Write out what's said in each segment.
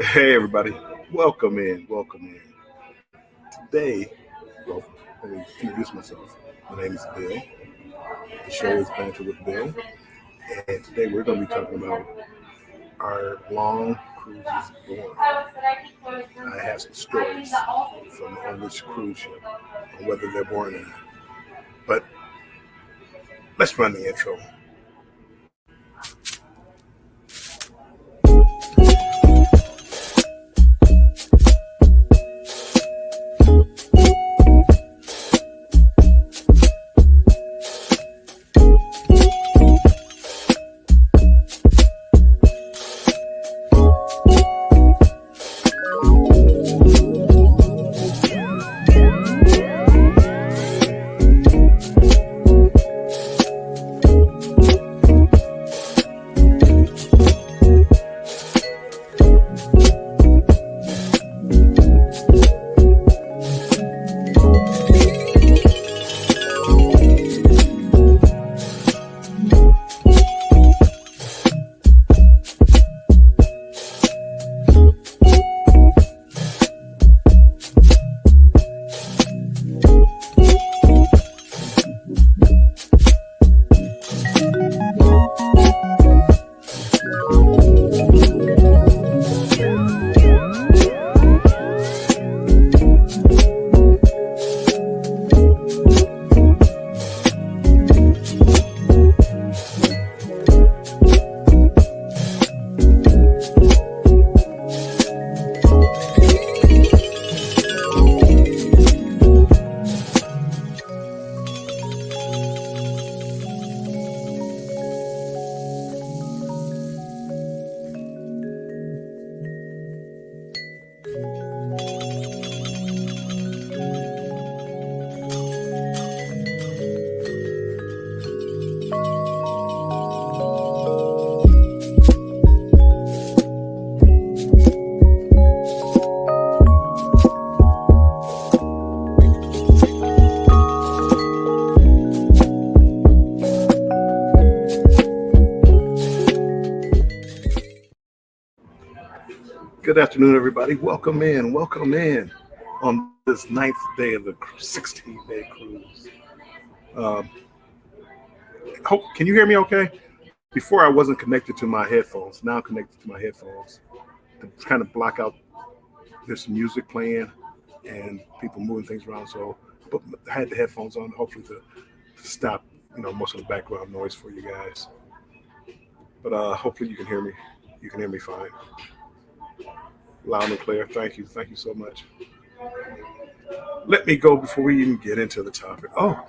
Hey everybody, welcome in, welcome in. Today, well, let me introduce myself. My name is Bill. The show is Banter with Bill, and today we're going to be talking about our long cruises born. I have some stories from on which cruise ship, on whether they're born or not. But let's run the intro. Good afternoon, everybody. Welcome in, welcome in on this ninth day of the 16-day cruise. Um, can you hear me okay? Before I wasn't connected to my headphones. Now I'm connected to my headphones to kind of block out there's some music playing and people moving things around. So but I had the headphones on, hopefully to stop most of the background noise for you guys. But hopefully you can hear me. You can hear me fine, loud and clear. Thank you so much. Let me go before we even get into the topic. Oh,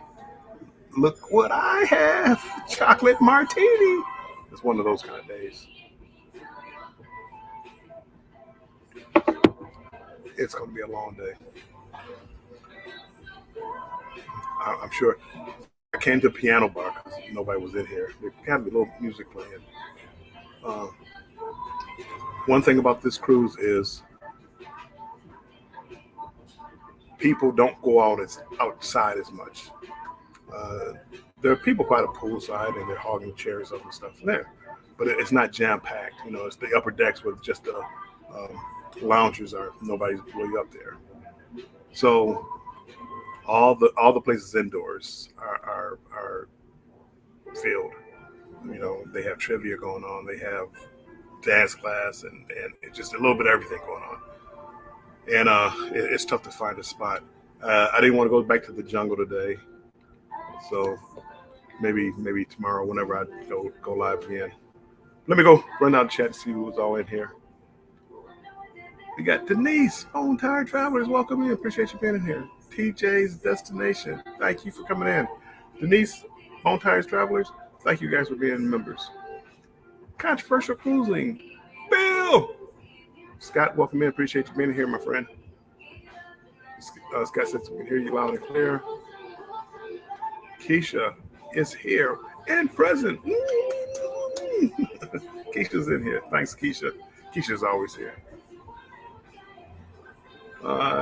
look what I have! Chocolate martini. It's one of those kind of days. It's going to be a long day. I'm sure. I came to a piano bar because nobody was in here. There had to be a little music playing. Uh, one thing about this cruise is people don't go out outside as much. Uh, there are people quite a poolside and they're hogging chairs up and stuff there, but it's not jam packed. It's the upper decks with just the loungers are nobody's really up there. So all the places indoors are filled. They have trivia going on. They have dance class and it's just a little bit of everything going on. And it's tough to find a spot. I didn't want to go back to the jungle today, so maybe tomorrow whenever I go live again. Let me go run out the chat to see who's all in here. We got Denise, Home Tired Travelers. Welcome in. Appreciate you being in here. TJ's Destination. Thank you for coming in. Denise, Home Tired Travelers. Thank you guys for being members. Controversial Cruising. Bill. Scott, welcome in. Appreciate you being here, my friend. Scott says we can hear you loud and clear. Keisha is here and present. Keisha's in here. Thanks, Keisha. Keisha's always here.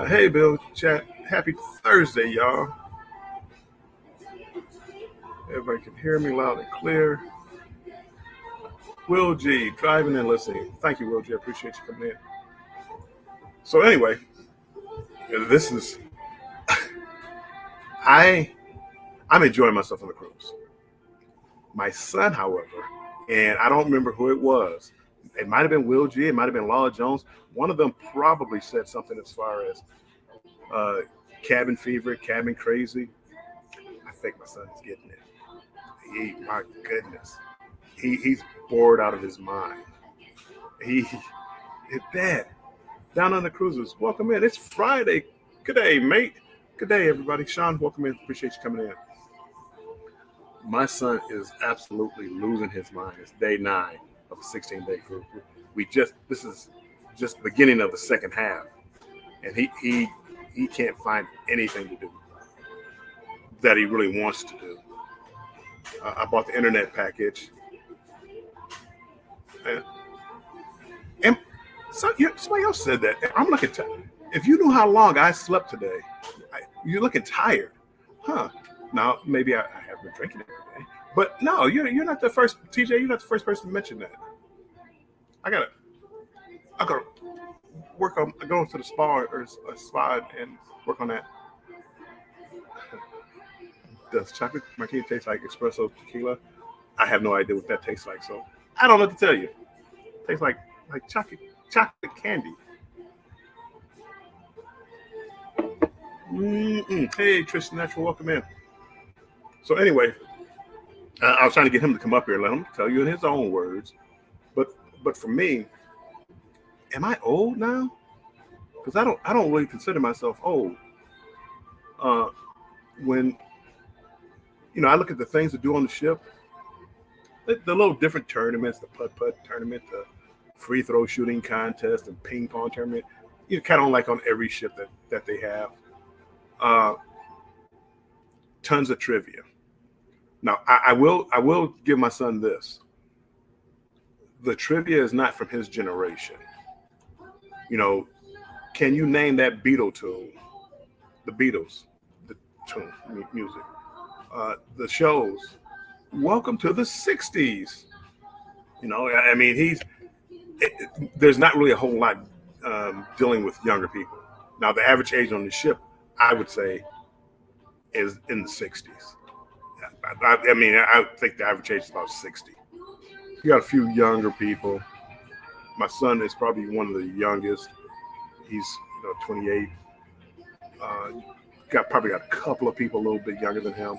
Hey, Bill, chat. Happy Thursday, y'all. Everybody can hear me loud and clear. Will G, driving and listening. Thank you, Will G. I appreciate you coming in. So anyway, this is I I'm enjoying myself on the cruise. My son, however, and I don't remember who it was. It might have been Will G. It might have been Laura Jones. One of them probably said something as far as uh, cabin fever, cabin crazy. I think my son is getting it. My goodness, he's bored out of his mind. He, Dad, down on the cruises. Welcome in. It's Friday. Good day, mate. Good day, everybody. Sean, welcome in. Appreciate you coming in. My son is absolutely losing his mind. It's day 9 of a 16-day cruise. This is just the beginning of the second half, and he can't find anything to do that he really wants to do. I bought the internet package, and, somebody else said that. I'm looking. If you knew how long I slept today, you're looking tired, huh? Now maybe I have been drinking every day, but no, you're not the first. TJ, you're not the first person to mention that. I gotta work on going to the spa or a spa and work on that. Does chocolate martini taste like espresso tequila? I have no idea what that tastes like, so I don't know what to tell you. It tastes like chocolate candy. Mm-mm. Hey, Tristan Natural, welcome in. So anyway, I was trying to get him to come up here, let him tell you in his own words. But for me, am I old now? Because I don't really consider myself old. Uh, when I look at the things to do on the ship, the little different tournaments, the putt putt tournament, the free throw shooting contest, and ping pong tournament. You kind of like on every ship that they have. Uh, Tons of trivia. Now I will give my son this. The trivia is not from his generation. You know, can you name that Beatle tune? The Beatles, the tune music. The shows. Welcome to the '60s. I mean, there's not really a whole lot dealing with younger people. Now, the average age on the ship, I would say, is in the '60s. I think the average age is about 60. You got a few younger people. My son is probably one of the youngest. He's 28. Probably got a couple of people a little bit younger than him,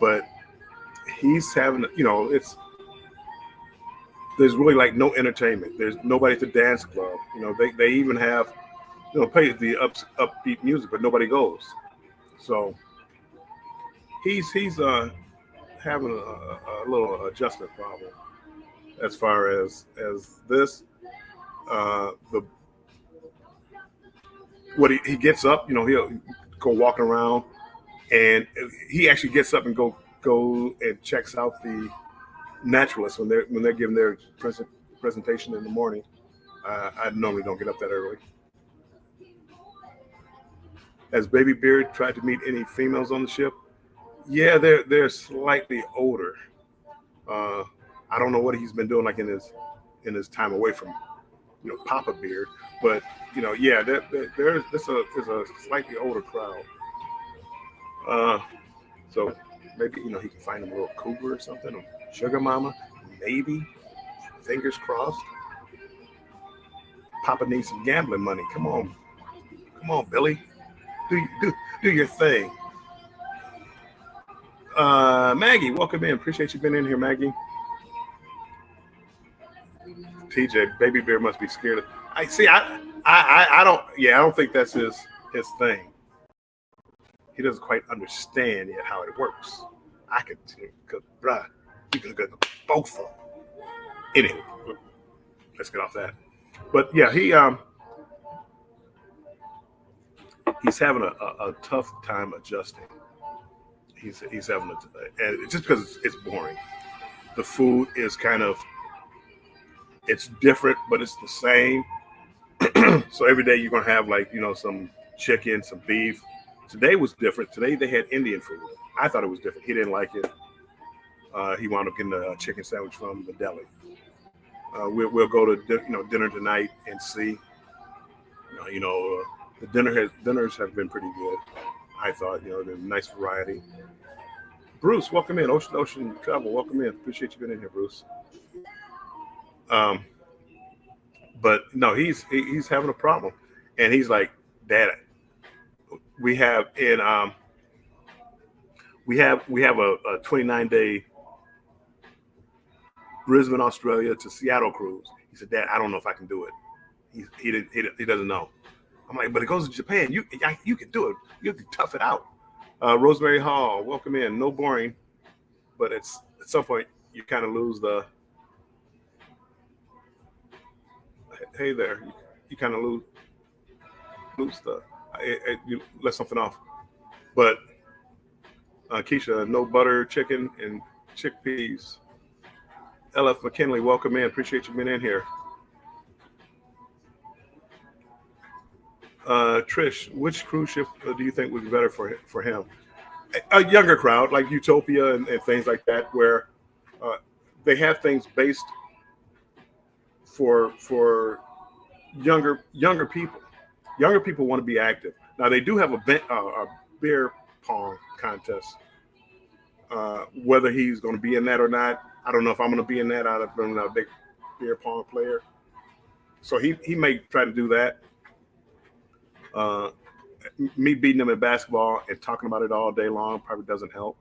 but he's having there's really like no entertainment. There's nobody at the dance club. They even have play the upbeat music, but nobody goes. So he's having a little adjustment problem as far as this. The what he gets up, he'll go walking around, and he actually gets up and go and checks out the naturalists when they're giving their presentation in the morning. I normally don't get up that early. Has Baby Beard tried to meet any females on the ship? Yeah, they're slightly older. Uh, I don't know what he's been doing like in his time away from Papa Beard, but yeah, there's a slightly older crowd. Uh, so maybe he can find him a little cougar or something, or sugar mama, maybe. Fingers crossed. Papa needs some gambling money. Come on, Billy, do your thing. Maggie, welcome in. Appreciate you being in here, Maggie. TJ, Baby Bear must be scared of. I see. I don't. Yeah, I don't think that's his thing. He doesn't quite understand yet how it works. I could, cause bruh, you could get both of them. Anyway, let's get off that. But yeah, he's having a tough time adjusting. He's having and just because it's boring. The food is it's different, but it's the same. So every day you're gonna have some chicken, some beef. Today was different. Today they had Indian food. I thought it was different. He didn't like it. He wound up getting a chicken sandwich from the deli. We'll go to dinner tonight and see. The dinners have been pretty good. I thought, there's a nice variety. Bruce, welcome in. Ocean Travel, welcome in. Appreciate you being in here, Bruce. Um, but no, he's having a problem, and he's like, Dad, we have in we have a 29-day Brisbane, Australia to Seattle cruise. He said, Dad, I don't know if I can do it. He doesn't know. I'm like, but it goes to Japan. You can do it. You have to tough it out. Rosemary Hall, welcome in. No boring, but it's at some point you kind of lose the. Hey there, you kind of lose the. You let something off, but Keisha, no butter chicken and chickpeas. LF McKinley, welcome in. Appreciate you being in here. Trish, which cruise ship do you think would be better for him? A younger crowd like Utopia and things like that, where they have things based for younger people. Younger people want to be active. Now they do have a beer pong contest. Whether he's going to be in that or not, I don't know if I'm going to be in that. I've been a big beer pong player, so he may try to do that. Me beating him in basketball and talking about it all day long probably doesn't help.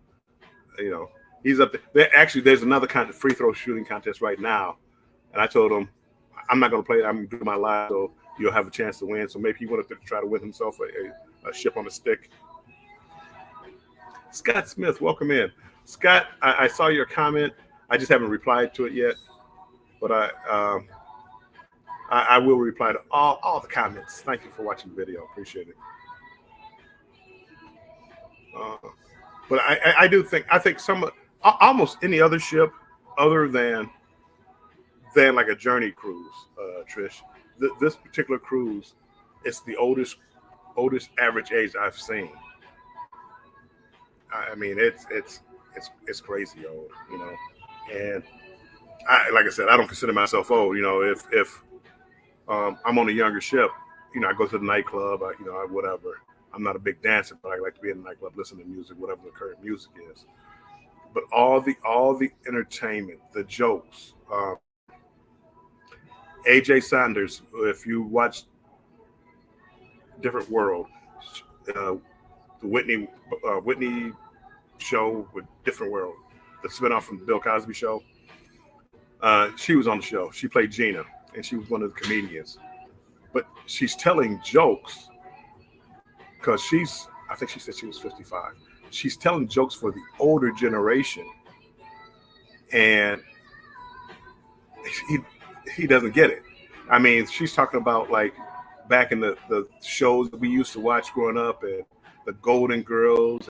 He's up there. There's another kind of free throw shooting contest right now, and I told him I'm not going to play it. I'm going to do my live, so you'll have a chance to win. So maybe he wanted to try to win himself a ship on a stick. Scott Smith, welcome in. Scott, I saw your comment. I just haven't replied to it yet, but I will reply to all the comments. Thank you for watching the video. Appreciate it. But I think almost any other ship other than like a Journey cruise, Trish. This particular cruise, it's the oldest average age I've seen. I mean, it's crazy old, and like I said, I don't consider myself old. If I'm on a younger ship, I go to the nightclub, whatever. I'm not a big dancer, but I like to be in the nightclub, listen to music, whatever the current music is. But all the entertainment, the jokes. AJ Sanders, if you watch Different World, the Whitney show with Different World, the spinoff from the Bill Cosby show. She was on the show. She played Gina, and she was one of the comedians. But she's telling jokes because I think she said she was 55. She's telling jokes for the older generation, and he doesn't get it. I mean, she's talking about like back in the shows that we used to watch growing up, and the Golden Girls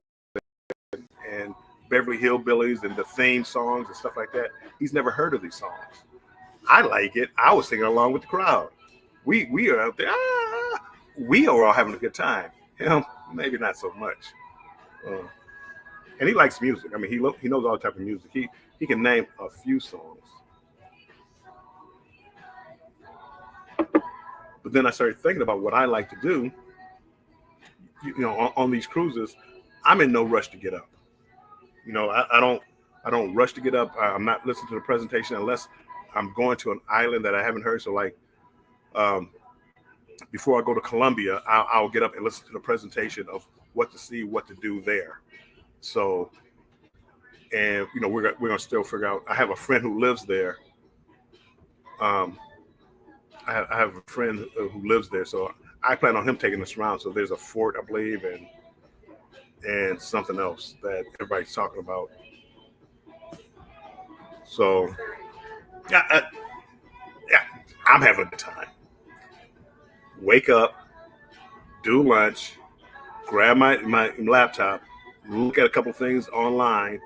and Beverly Hillbillies and the theme songs and stuff like that. He's never heard of these songs. I like it. I was singing along with the crowd. We are out there. We are all having a good time. Him, maybe not so much. And he likes music. I mean, he knows all type of music. He can name a few songs. But then I started thinking about what I like to do. On these cruises, I'm in no rush to get up. I don't rush to get up. I'm not listening to the presentation unless I'm going to an island that I haven't heard. So like, before I go to Colombia, I'll get up and listen to the presentation of what to see, what to do there. So, and we're gonna still figure out. I have a friend who lives there. I have a friend who lives there, so I plan on him taking us around. So there's a fort, I believe, and something else that everybody's talking about. So, yeah, I'm having a good time. Wake up, do lunch, grab my laptop, look at a couple things online,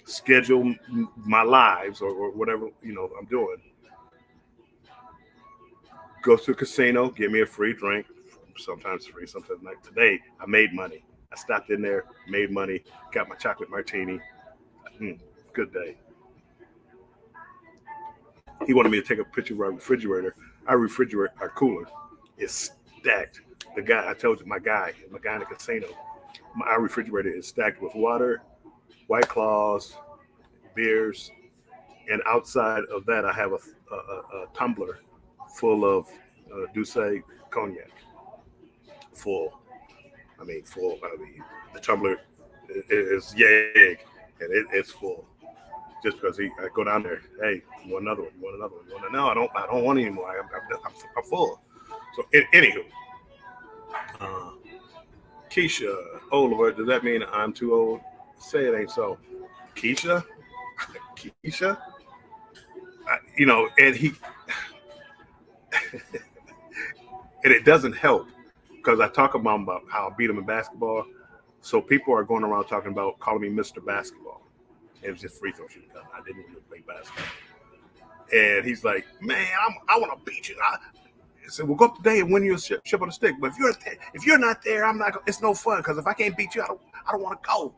schedule my lives or whatever I'm doing. Go to a casino, get me a free drink, sometimes free, sometimes not. Today, I made money. I stopped in there, made money, got my chocolate martini. Good day. He wanted me to take a picture of our refrigerator, our cooler. is stacked. The guy I told you, my guy in the casino, our refrigerator is stacked with water, White Claws, beers, and outside of that, I have a tumbler full of Douce cognac, full. I mean, full. I mean, the tumbler is yeg, and it's full. Just because I go down there, hey, you want another one? You want another one? You want no, I don't. I don't want any more. I'm full. So, anywho, uh, Keisha, oh Lord, does that mean I'm too old? Say it ain't so. Keisha, Keisha, and and it doesn't help because I talk about how I beat him in basketball. So people are going around talking about calling me Mr. Basketball. It was just free throw shooting. I didn't even play basketball. And he's like, man, I want to beat you. I said, we'll go up today and win you a ship on the stick. But if you're not there, I'm not. It's no fun because if I can't beat you, I don't want to go.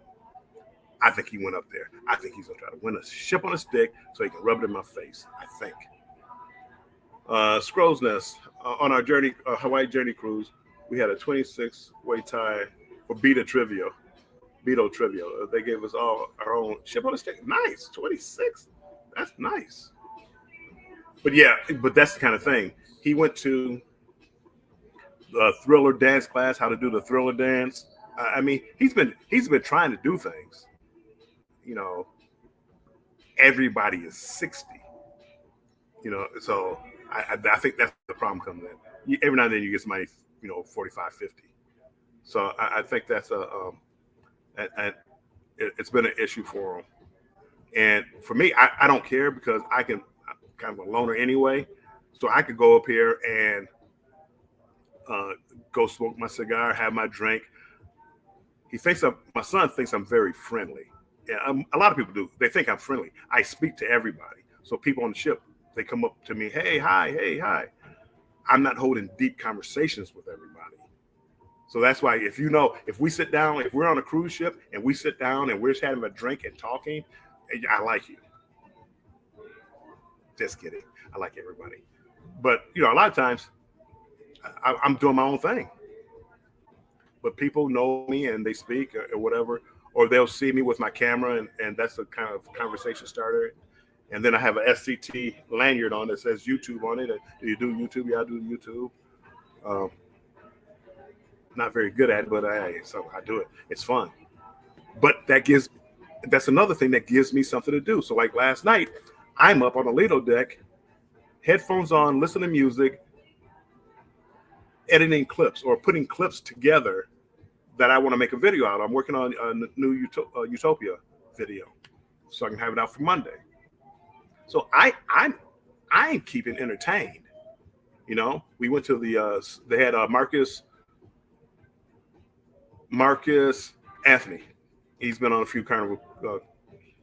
I think he went up there. I think he's gonna try to win a ship on a stick so he can rub it in my face. I think. Scrolls Nest on our journey, Hawaii journey cruise, we had a 26-way tie for Beto Trivia. They gave us all our own ship on a stick. Nice, 26. That's nice. But yeah, that's the kind of thing. He went to the Thriller dance class, how to do the Thriller dance. I mean, he's been trying to do things. Everybody is 60. So I think that's the problem comes in. Every now and then you get somebody, 45, 50. So I think that's it's been an issue for him. And for me, I don't care because I'm kind of a loner anyway. So I could go up here and go smoke my cigar, have my drink. My son thinks I'm very friendly. Yeah, a lot of people do. They think I'm friendly. I speak to everybody. So people on the ship, they come up to me, hey, hi. I'm not holding deep conversations with everybody. So that's why if we sit down, if we're on a cruise ship and we sit down and we're just having a drink and talking, I like you. Just kidding. I like everybody. But, a lot of times I'm doing my own thing. But people know me and they speak or whatever, or they'll see me with my camera and that's the kind of conversation starter. And then I have a SCT lanyard on that says YouTube on it. Do you do YouTube? Yeah, I do YouTube. Not very good at it, but so I do it. It's fun. But that's another thing that gives me something to do. So like last night, I'm up on the Lido deck, headphones on, listening to music, editing clips or putting clips together that I want to make a video out. I'm working on a new Utopia video, so I can have it out for Monday. So I'm keeping entertained. We went to they had Marcus Anthony. He's been on a few Carnival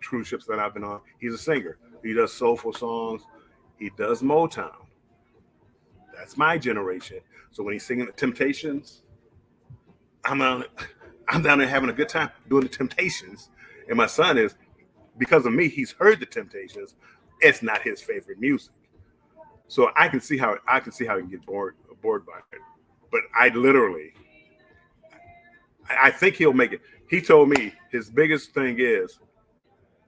cruise ships that I've been on. He's a singer. He does soulful songs. He does Motown. That's my generation. So when he's singing the Temptations, I'm down there having a good time doing the Temptations. And my son is, because of me, he's heard the Temptations. It's not his favorite music. So I can see how he can get bored by it. But I think he'll make it. He told me his biggest thing is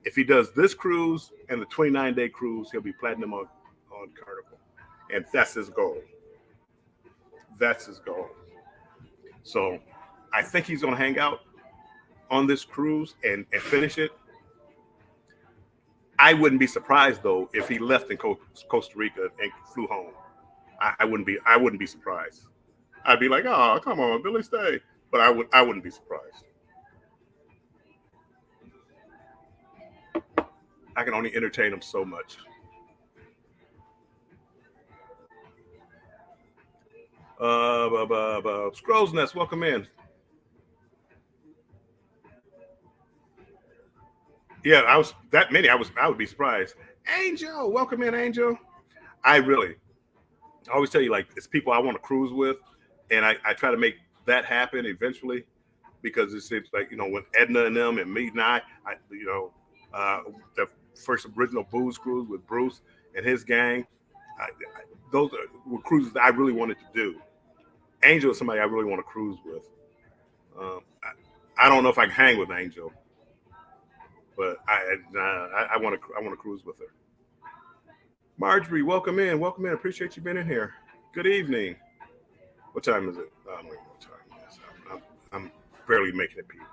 if he does this cruise and the 29-day cruise, he'll be platinum on Carnival. And that's his goal. So I think he's going to hang out on this cruise and finish it. I wouldn't be surprised though if he left in Costa Rica and flew home. I wouldn't be surprised. I'd be like, oh, come on, Billy, stay. But I wouldn't be surprised. I can only entertain him so much. Scrolls Nest, welcome in. Yeah, I would be surprised. Angel, welcome in, Angel. I always tell you, like, it's people I want to cruise with, and I try to make that happen eventually, because it seems like, when Edna and them and me and the first original booze cruise with Bruce and his gang, those were cruises that I really wanted to do. Angel is somebody I really want to cruise with. I don't know if I can hang with Angel, but I want to cruise with her. Marjorie, welcome in. Welcome in. Appreciate you being in here. Good evening. What time is it? I don't know what time it is. I'm barely making it, people.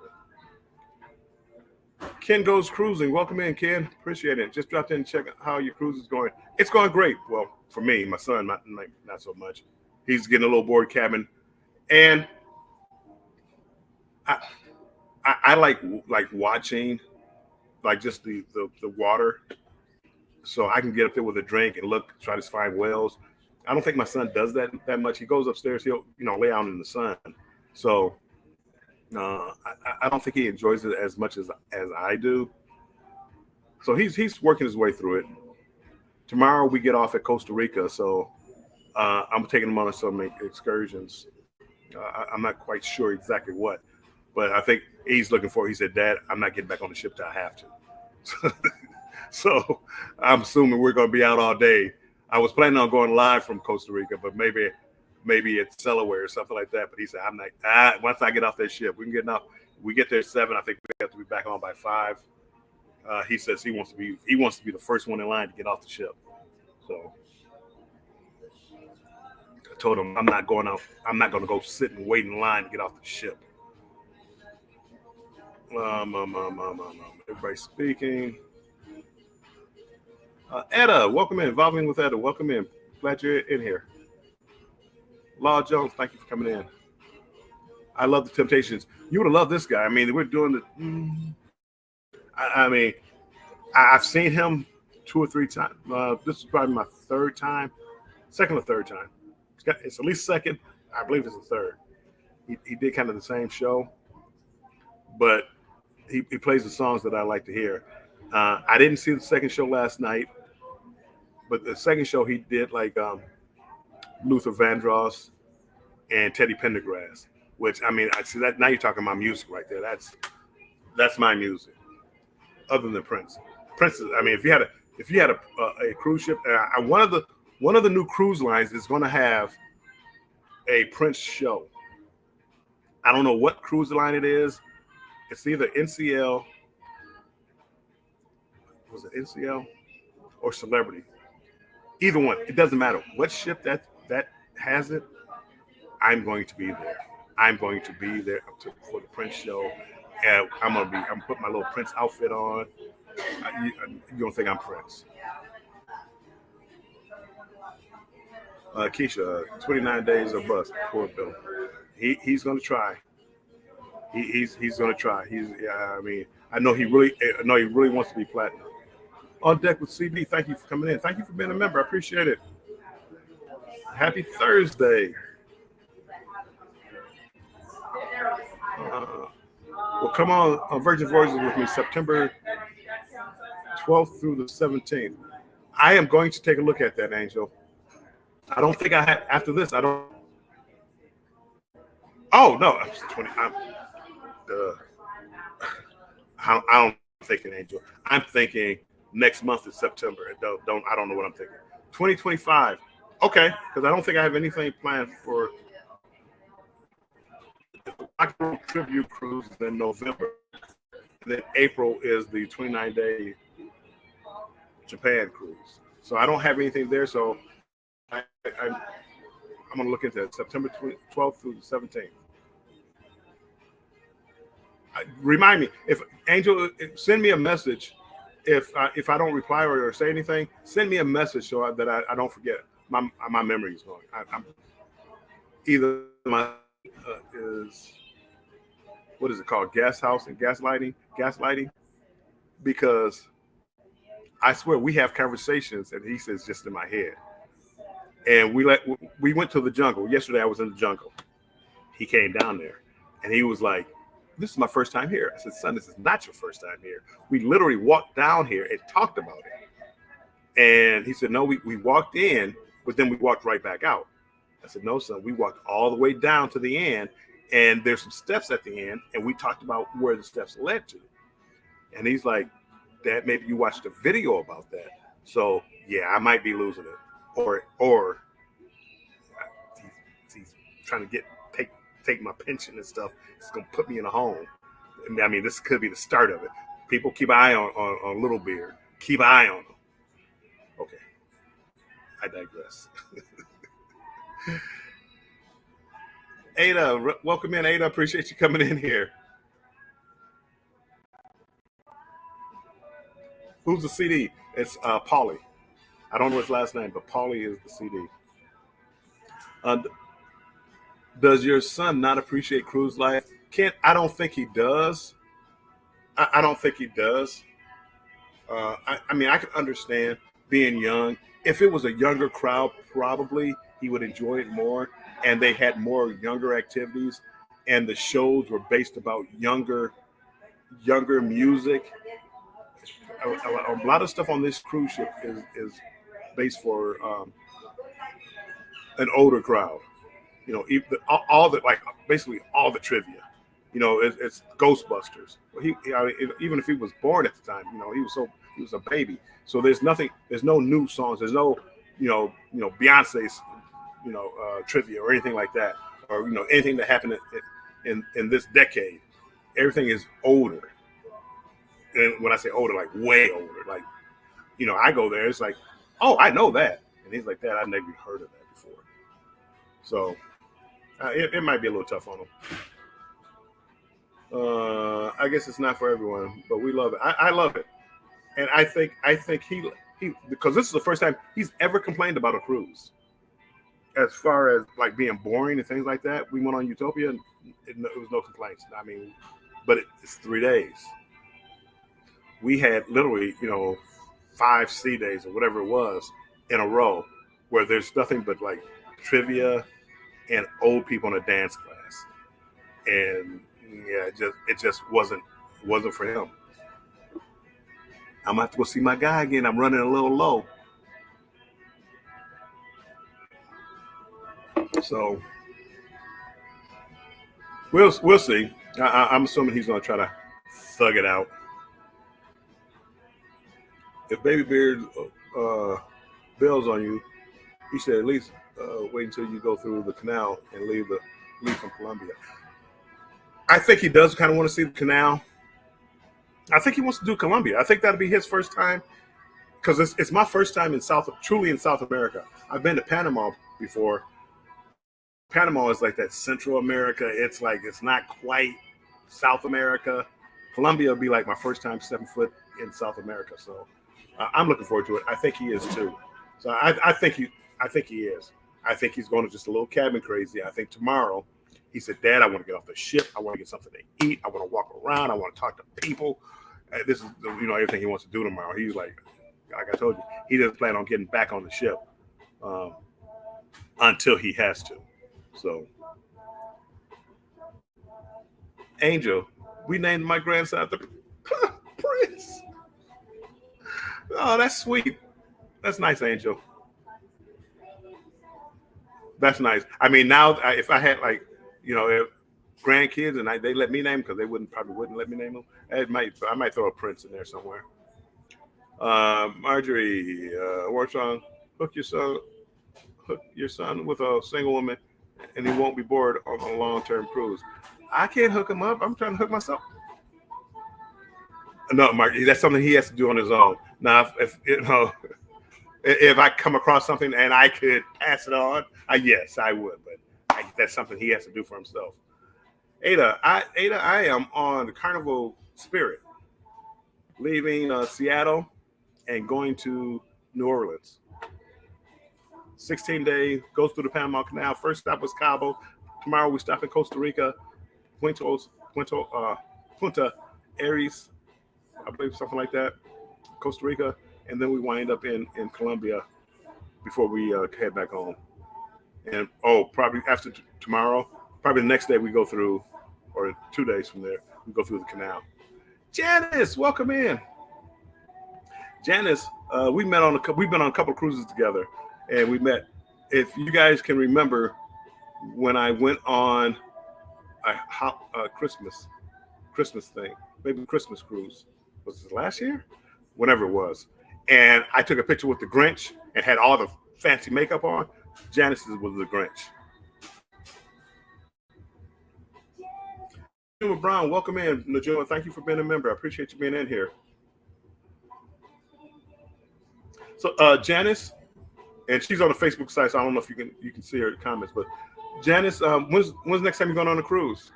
Ken goes cruising. Welcome in, Ken. Appreciate it. Just dropped in to check how your cruise is going. It's going great. Well, for me, my son, not so much. He's getting a little board cabin, and I like watching, like just the water, so I can get up there with a drink and look, try to find whales. I don't think my son does that much. He goes upstairs, he'll lay out in the sun. So I don't think he enjoys it as much as I do. So he's working his way through it. Tomorrow we get off at Costa Rica, so I'm taking him on some excursions. I'm not quite sure exactly what, but I think he's looking for. He said, "Dad, I'm not getting back on the ship till I have to." So I'm assuming we're going to be out all day. I was planning on going live from Costa Rica, but maybe it's Delaware or something like that. But he said, "I'm not. Once I get off that ship, we can get enough. We get there at 7. I think we have to be back on by 5." He says he wants to be the first one in line to get off the ship. So I told him I'm not going out. I'm not going to go sit and wait in line to get off the ship. Everybody speaking. Etta, welcome in. Evolving with Etta, welcome in. Glad you're in here. Law Jones, thank you for coming in. I love the Temptations. You would have loved this guy. I mean, we're doing I've seen him 2 or 3 times. This is probably my second or third time. It's at least second. I believe it's the third. He did kind of the same show, but he plays the songs that I like to hear. I didn't see the second show last night, but the second show he did like Luther Vandross and Teddy Pendergrass, which I see that now you're talking about music right there. That's my music. Other than Prince, if you had a cruise ship, one of the new cruise lines is going to have a Prince show. I don't know what cruise line it is. It's either NCL. Was it NCL or Celebrity? Either one. It doesn't matter what ship that has it. I'm going to be there. I'm going to be there for the Prince show, and I'm putting my little Prince outfit on. You don't think I'm Prince? Keisha, 29 days of bust. Poor Bill. He's going to try. He's going to try. I know he really wants to be platinum. On deck with CD. Thank you for coming in. Thank you for being a member. I appreciate it. Happy Thursday. Well, come on Virgin Voyages with me September 12th through the 17th. I am going to take a look at that, Angel. I don't think I have after this. I don't. Oh no, I'm 20. I don't think an Angel. I'm thinking next month is September. I don't know what I'm thinking. 2025. Okay, because I don't think I have anything planned for October tribute cruise in November. And then April is the 29-day Japan cruise. So I don't have anything there. So I'm going to look into it. September 12th through the 17th. Remind me, if Angel, send me a message. If I don't reply or say anything, send me a message so that I don't forget. My memory is going. I'm either my is what is it called? Gas house and gaslighting, because I swear we have conversations and he says just in my head. And we went to the jungle. Yesterday I was in the jungle. He came down there and he was like, "This is my first time here." I said, "Son, this is not your first time here. We literally walked down here and talked about it." And he said, "No, we walked in, but then we walked right back out." I said, "No, son, we walked all the way down to the end, and there's some steps at the end, and we talked about where the steps led to." And he's like, "Dad, maybe you watched a video about that." So yeah, I might be losing it, or trying to take my pension and stuff. It's gonna put me in a home. I mean, this could be the start of it. People keep an eye on Little Beard. Keep an eye on them. Okay, I digress. Ada, welcome in, Ada. Appreciate you coming in here. Who's the CD? It's Paulie. I don't know his last name, but Paulie is the CD. Uh, does your son not appreciate cruise life? Kent, I don't think he does. I don't think he does. I mean, I can understand being young. If it was a younger crowd, probably he would enjoy it more. And they had more younger activities, and the shows were based about younger music. A lot of stuff on this cruise ship is based for an older crowd. You know, all the like basically all the trivia. You know, it's Ghostbusters. Well, even if he was born at the time, you know, he was a baby. So there's no new songs. There's no, Beyonce's, trivia or anything like that, or anything that happened in this decade. Everything is older. And when I say older, like way older, like, I go there, it's like, oh, I know that. And he's like, Dad, I've never even heard of that before. So it might be a little tough on him. I guess it's not for everyone, but we love it. I love it. And I think he because this is the first time he's ever complained about a cruise. As far as like being boring and things like that, we went on Utopia and it was no complaints. I mean, but it's 3 days. We had literally, 5 sea days or whatever it was in a row where there's nothing but like trivia and old people in a dance class. And yeah, it just wasn't for him. I'm gonna have to go see my guy again. I'm running a little low. So we'll see. I'm assuming he's gonna try to thug it out. If Baby Beard bails on you, he said at least wait until you go through the canal and leave from Colombia. I think he does kind of want to see the canal. I think he wants to do Colombia. I think that'll be his first time because it's my first time truly in South America. I've been to Panama before. Panama is like that Central America. It's like it's not quite South America. Colombia will be like my first time stepping foot in South America. So I'm looking forward to it. I think he is too. So I think he is. I think he's going to just a little cabin crazy. I think tomorrow he said, Dad, I want to get off the ship. I want to get something to eat. I want to walk around. I want to talk to people. This is everything he wants to do tomorrow. He's like I told you, he doesn't plan on getting back on the ship until he has to. So, Angel, we named my grandson the Prince. Oh, that's sweet. That's nice, Angel. That's nice. I mean, now if I had like, if grandkids and they let me name because they probably wouldn't let me name them. I might throw a Prince in there somewhere. Marjorie, Warshaw, hook your son with a single woman, and he won't be bored on a long-term cruise. I can't hook him up. I'm trying to hook myself. No, Mark, that's something he has to do on his own. Now, if I come across something and I could pass it on, yes, I would. But that's something he has to do for himself. Ada, I am on the Carnival Spirit, leaving Seattle and going to New Orleans. 16 days, goes through the Panama Canal. First stop was Cabo. Tomorrow we stop in Costa Rica, Punta Areas, I believe something like that, Costa Rica, and then we wind up in Colombia before we head back home. And probably after tomorrow, probably the next day we go through, or 2 days from there, we go through the canal. Janice, welcome in. Janice, we've been on a couple cruises together, and we met. If you guys can remember, when I went on a Christmas thing, maybe Christmas cruise, was it last year? Whenever it was, and I took a picture with the Grinch and had all the fancy makeup on. Janice was the Grinch. Brown, welcome in. Najua, thank you for being a member. I appreciate you being in here. So Janice, and she's on the Facebook site, so I don't know if you can see her comments, but Janice, when's the next time you're going on a cruise?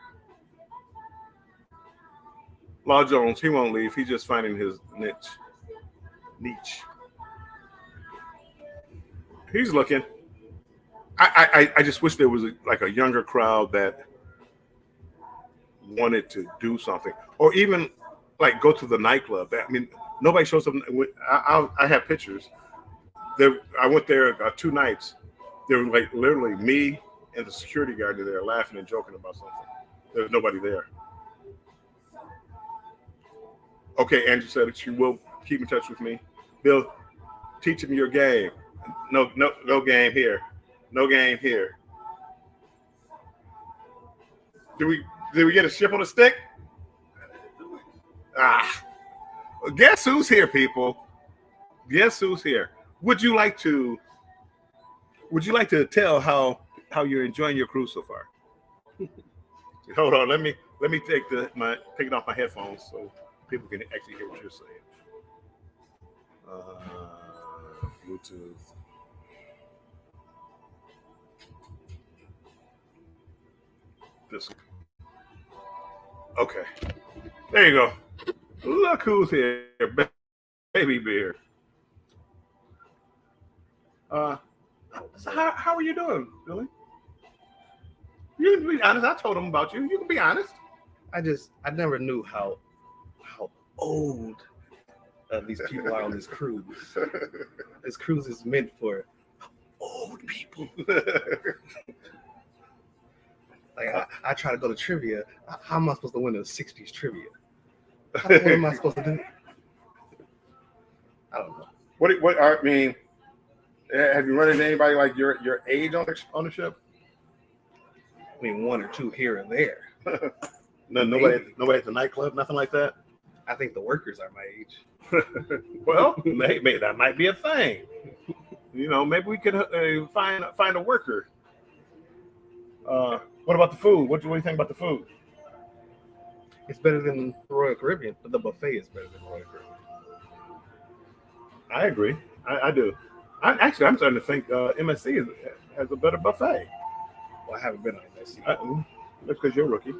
Law Jones, he won't leave. He's just finding his niche. He's looking. I just wish there was a younger crowd that wanted to do something, or even like go to the nightclub. I mean, nobody shows up. I have pictures. I went there 2 nights. There was like literally me and the security guard there laughing and joking about something. There's nobody there. Okay, Andrew said that you will keep in touch with me. Bill, teach him your game. No game here. No game here. Did we get a ship on a stick? Guess who's here, people? Guess who's here? Would you like to tell how you're enjoying your cruise so far? Hold on, let me taking off my headphones so people can actually hear what you're saying. Bluetooth. This one. Okay. There you go. Look who's here. Baby Bear. So how are you doing, Billy? You can be honest. I told him about you. You can be honest. I never knew how old these people are on this cruise. This cruise is meant for old people. Like I try to go to trivia. How am I supposed to win a 60s trivia? What am I supposed to do? I don't know. What I mean, have you run into anybody like your age on the ship? I mean, 1 or 2 here and there. Nobody at the nightclub, nothing like that. I think the workers are my age. Well, maybe that might be a thing. Maybe we could find a worker. What about the food? What do you think about the food? It's better than the Royal Caribbean, but the buffet is better than Royal Caribbean. I agree. I do. I'm starting to think MSC has a better buffet. Well, I haven't been on MSC. That's because you're a rookie.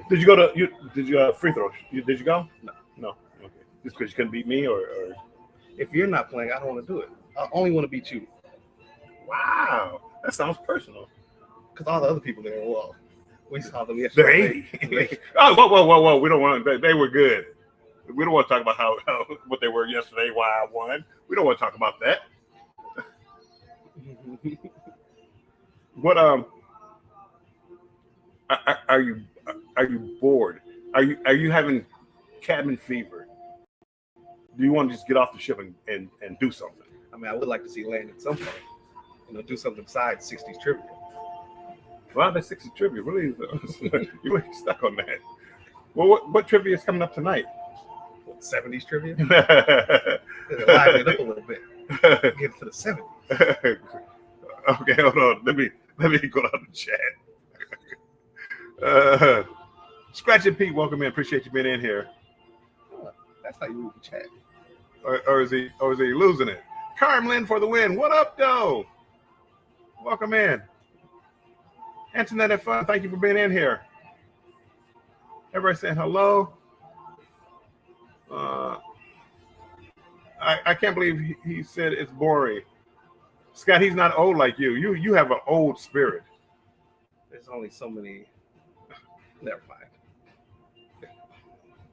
Did you go to Did you free throws? Did you go? No. Okay. Just because you couldn't beat me, or if you're not playing, I don't want to do it. I only want to beat you. Wow, that sounds personal. Because all the other people there, we saw them yesterday. They're 80. Whoa! We don't want. They were good. We don't want to talk about how what they were yesterday. Why I won. We don't want to talk about that. What are you bored? Are you having cabin fever? Do you want to just get off the ship and do something? I mean, I would like to see land at some point. Do something besides 60s trivia. Well, that 60s trivia really you really stuck on that. Well, what trivia is coming up tonight? 70s trivia. Liven it up a little bit. Get to the 70s. Okay, hold on. Let me go down the chat. Scratch and Pete, welcome in. Appreciate you being in here. Oh, that's how you move the chat. Or is he losing it? Carmlin for the win. What up, though? Welcome in. Antoinette and Fun, thank you for being in here. Everybody saying hello. I can't believe he said it's boring. Scott, he's not old like you. You have an old spirit. There's only so many. Never mind.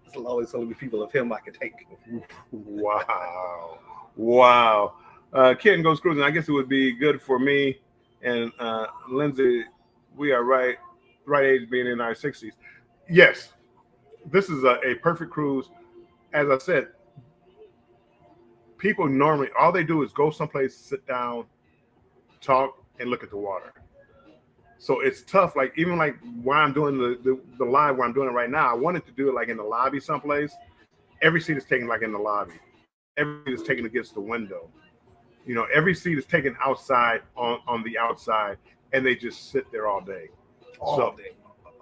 There's always so many people of him I could take. Wow. Ken goes cruising. I guess it would be good for me and Lindsay. We are right age, being in our 60s. Yes, this is a perfect cruise. As I said, people normally, all they do is go someplace, sit down, talk, and look at the water. So it's tough. Like even like where I'm doing the live where I'm doing it right now, I wanted to do it like in the lobby someplace. Every seat is taken like in the lobby. Every seat is taken against the window. Every seat is taken outside on the outside, and they just sit there all day. All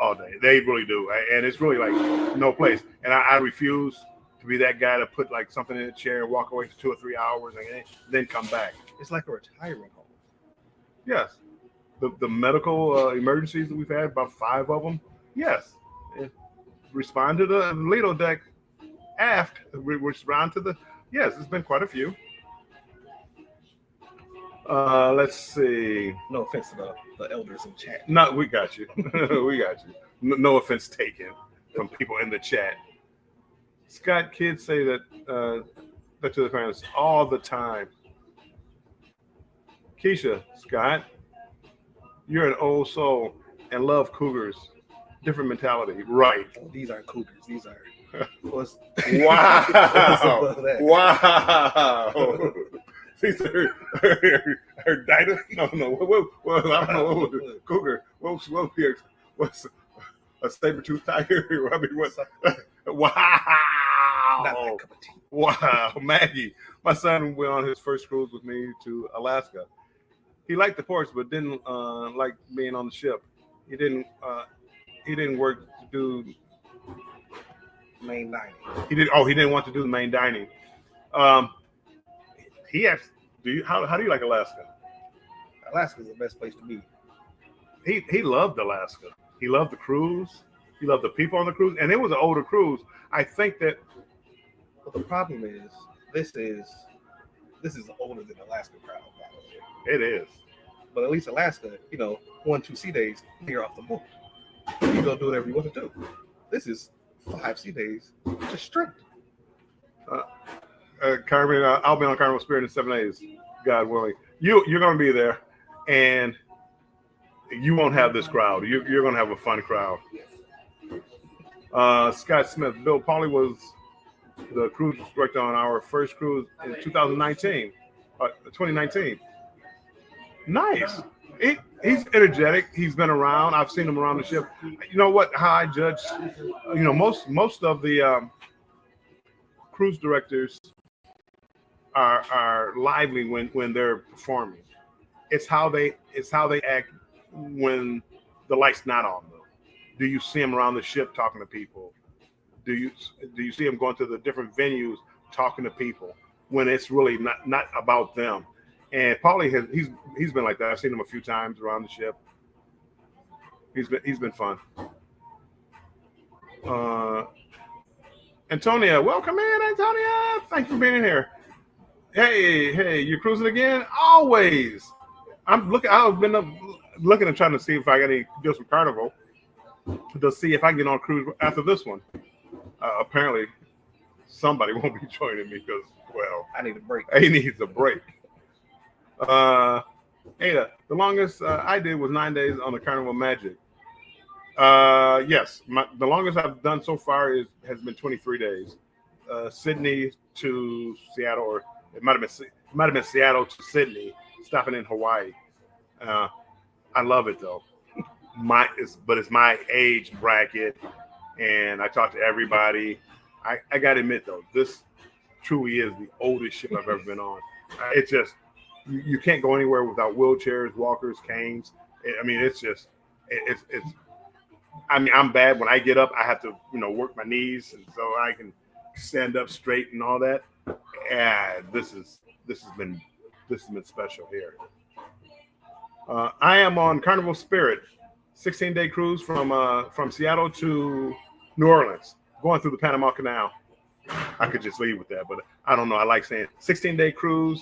all day. They really do, and it's really like no place. And I refuse to be that guy to put like something in a chair and walk away for 2 or 3 hours and then come back. It's like a retirement home. Yes, the medical emergencies that we've had, about 5 of them. Yes, respond to the Lido deck aft. We respond to the. Yes, it's been quite a few. Let's see. No offense to the elders in chat. No, we got you. We got you. No offense taken from people in the chat. Scott, kids say that to the parents all the time. Keisha, Scott, you're an old soul and love cougars. Different mentality, right? Oh, these aren't cougars. These are. Wow! Wow! These are dino. No. Well, I don't know. What was it? Cougar. What's a saber-toothed tiger? I mean, what? Wow! Not my cup of tea. Wow, Maggie. My son went on his first cruise with me to Alaska. He liked the ports, but didn't like being on the ship. He didn't work to do main dining. He didn't want to do the main dining. He asked, how do you like Alaska? Alaska is the best place to be. He loved Alaska. He loved the cruise. He loved the people on the cruise, and it was an older cruise. I think that. But the problem is, this is older than Alaska crowd. It is. But at least Alaska, 1-2 sea days, you're off the boat. You go do whatever you want to do. This is 5 sea days, just strict. Carmen, I'll be on Carnival Spirit in 7 days, God willing. You're going to be there, and you won't have this crowd. You're going to have a fun crowd. Scott Smith, Bill Pauly was the cruise director on our first cruise in 2019. Nice. He's energetic. He's been around. I've seen him around the ship. You know what? How I judge, most of the cruise directors are lively when they're performing. It's how they act when the light's not on them. Do you see them around the ship talking to people? Do you see them going to the different venues talking to people when it's really not about them? And Paulie he's been like that. I've seen him a few times around the ship. He's been fun. Antonia, welcome in, Antonia. Thanks for being in here. Hey, you're cruising again? Always. I've been looking and trying to see if I got any deals from Carnival to see if I can get on a cruise after this one. Apparently, somebody won't be joining me because, well, I need a break. He needs a break. Ada, the longest I did was 9 days on the Carnival Magic. Yes, the longest I've done so far has been 23 days. Sydney to Seattle, or it might have been Seattle to Sydney, stopping in Hawaii. I love it though. But it's my age bracket, and I talk to everybody. I gotta admit though, this truly is the oldest ship I've ever been on. It's just you can't go anywhere without wheelchairs, walkers, canes. It's I'm bad when I get up. I have to work my knees, and so I can stand up straight and all that. And this has been special here. I am on Carnival Spirit, 16-day cruise from Seattle to New Orleans, going through the Panama Canal. I could just leave with that, but I don't know. I like saying 16-day cruise,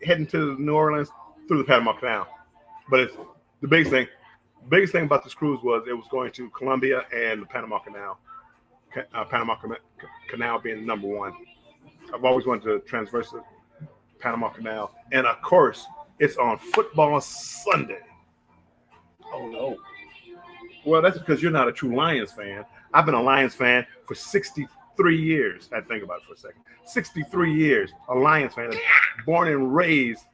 heading to New Orleans through the Panama Canal. But it's the biggest thing about this cruise was it was going to Colombia and the Panama Canal. Panama Canal being number one. I've always wanted to transverse the Panama Canal, and of course, it's on Football Sunday. Oh no! Well, that's because you're not a true Lions fan. I've been a Lions fan for 63 years. I had to think about it for a second. 63 years, a Lions fan, born and raised.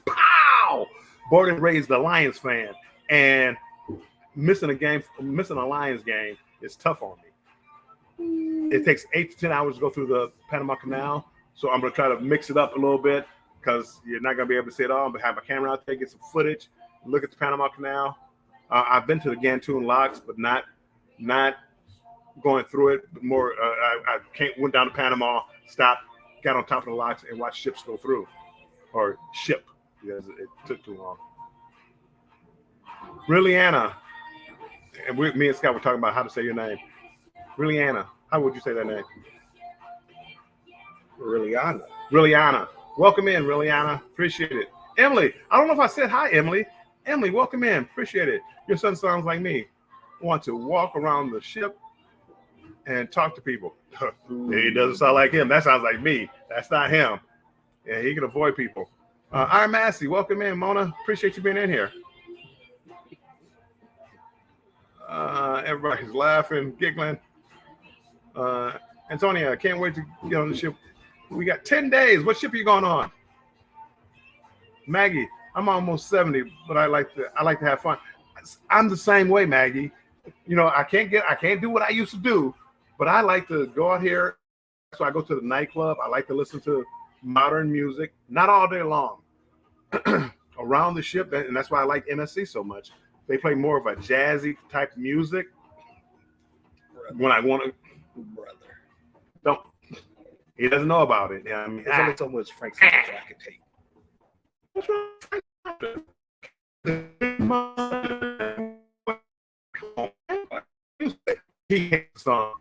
Pow! Born and raised a Lions fan, and missing a Lions game is tough on me. It takes 8 to 10 hours to go through the Panama Canal, so I'm going to try to mix it up a little bit because you're not going to be able to see it all. But have my camera out there, get some footage, look at the Panama Canal. I've been to the Gantoon locks, but not going through it. But more, went down to Panama, stopped, got on top of the locks, and watched ships go through, or ship, because it took too long. Really, Anna, and me and Scott were talking about how to say your name. Really, Anna, how would you say that name? Liliana. Welcome in, Liliana. Appreciate it. Emily, I don't know if I said hi, Emily. Emily, welcome in. Appreciate it. Your son sounds like me. Want to walk around the ship and talk to people. He doesn't sound like him. That sounds like me. That's not him. Yeah, he can avoid people. Iron Massey, welcome in, Mona. Appreciate you being in here. Everybody's laughing, giggling. Antonia, can't wait to get on the ship. We got 10 days. What ship are you going on? Maggie, I'm almost 70, but I like to have fun. I'm the same way, Maggie. You know, I can't do what I used to do, but I like to go out here. So I go to the nightclub. I like to listen to modern music, not all day long. Around the ship, and that's why I like MSC so much. They play more of a jazzy type music. When I want to, don't. He doesn't know about it. Yeah, I mean, there's only so much Frank Sinatra I can take. He hates the song.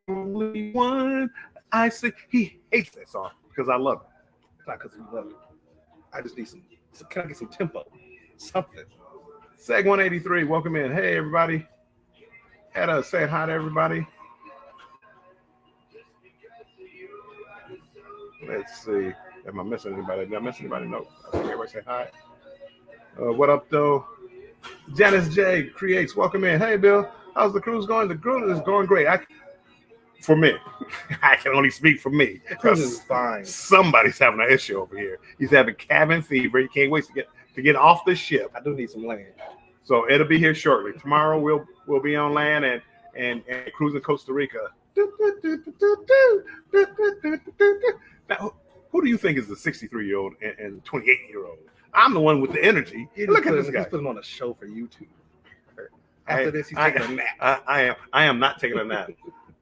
Only one I say. He hates that song because I love it. It's not because we love it. I just need some. Can I get some tempo? Something. Seg 183, welcome in. Hey everybody. Had us saying hi to everybody. Let's see. Am I missing anybody? Did I miss anybody? No. I think everybody say hi. What up, though? Janice J creates. Welcome in. Hey, Bill. How's the cruise going? The cruise is going great. For me, I can only speak for me. The cruise is fine. Somebody's having an issue over here. He's having cabin fever. He can't wait to get off the ship. I do need some land. So it'll be here shortly. Tomorrow we'll be on land and cruising Costa Rica. Now, who do you think is the 63-year-old and 28-year-old? I'm the one with the energy. Look at this guy. He's putting on a show for YouTube. After this, he's taking a nap. I am not taking a nap.